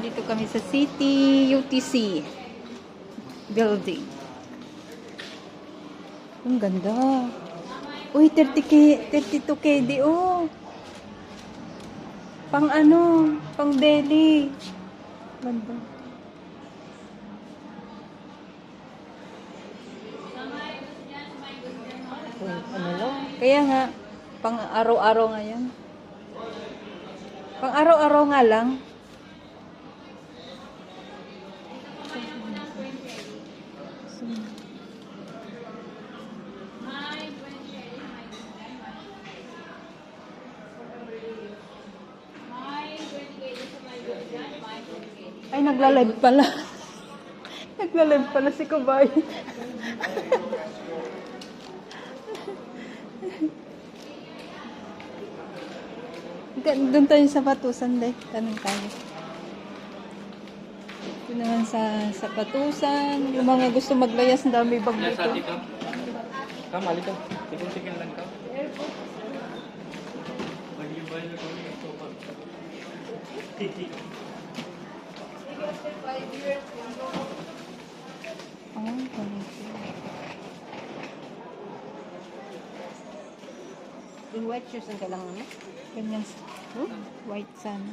Nandito kami sa City UTC building. Ang ganda. Uy, 32K di oh. Pang ano, pang daily. Ganda. Ano lang? Kaya nga, pang araw-araw nga yan. Pang araw-araw nga lang. Ay, nagla-live pala. Nagla-live pala si Kabay. Doon tayo sa Patusan, deh. Tanong tayo. Ito naman sa Patusan. Yung mga gusto maglayas, ang dami bag dito. Kam, alika. Tikin-tikin lang ka. Mag-ibay na kami ito. Yung white shoes ang kailangan mo? Ganyan. White sana.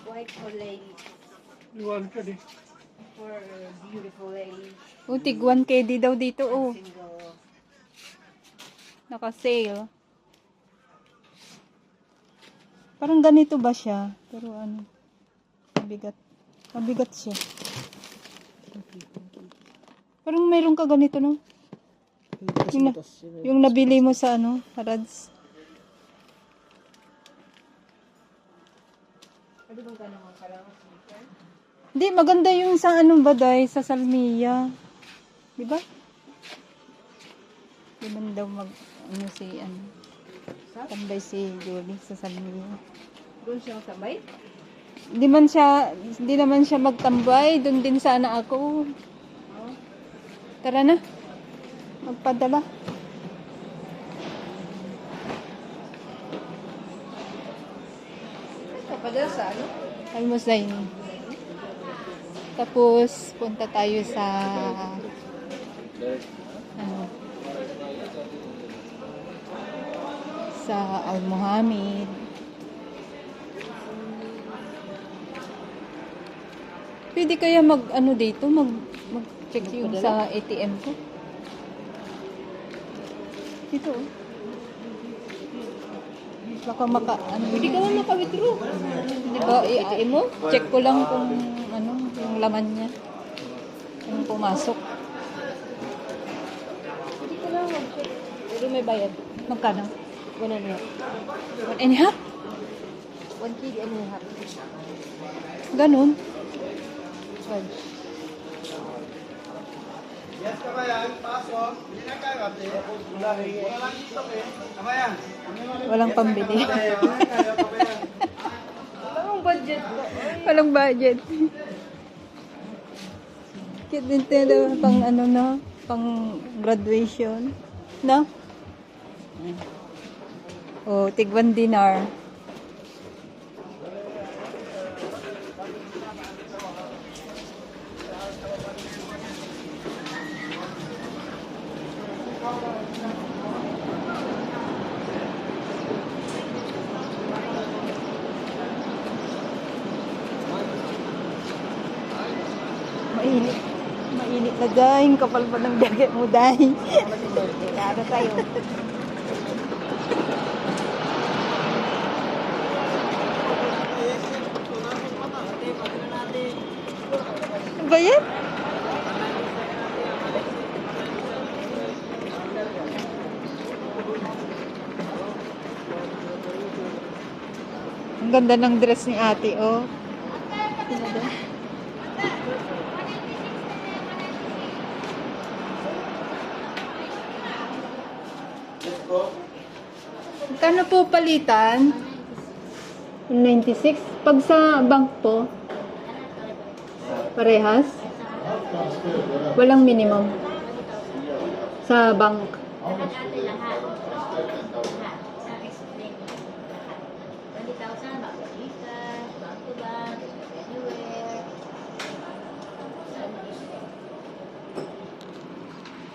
White for lady. Iwan ka di. For beautiful lady. Tig 1KD daw dito, oh. Single. Naka-sale. Parang ganito ba siya? Pero ano, mabigat. Mabigat siya. Parang mayroon ka ganito, no? Yung nabili mo sa ano, Harads. Pwede bang ganun ang kailangan sneaker? Hindi, maganda yung sa ano baday, sa Salmia. Di ba? Di man daw ano si, ano, tambay si Julie sa Salmia. Doon siya sabay? Hindi naman siya magtambay. Doon din sana ako. Oh. Tara na. Magpadala. Kapadala sa ano? Almozain. Tapos, punta tayo sa ano, sa Al-Muhammad. Pwede kaya ano dito, mag-check yung sa ATM ko. Dito, oh. Baka ano. Pwede ka lang maka-withdraw. Di ba, ATM mo? Check ko lang kung ano, yung laman niya. Yung pumasok. Pwede ka lang mag-check. Pero may bayad. Magkano? 1 and a half. 1.5? 1 kg and a half. Ganun. Yes, kabayan, pasok. Hindi na kayo, ate. Wala lang dito, eh. Kabayan. Walang pambili. Anong budget ba? Walang budget. Cute din tayo pang ano no, pang graduation. No? Oh, tig 1 dinar. Mainit. Mainit na dahil. Kapal pa ng jacket mo dahil. Laro tayo. Ano ba yan? Ang ganda ng dress ni ate, oh. Kano po palitan? 96. Pag sa bank po, parehas? Walang minimum. Sa bank.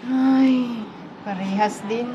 Ay, parehas din.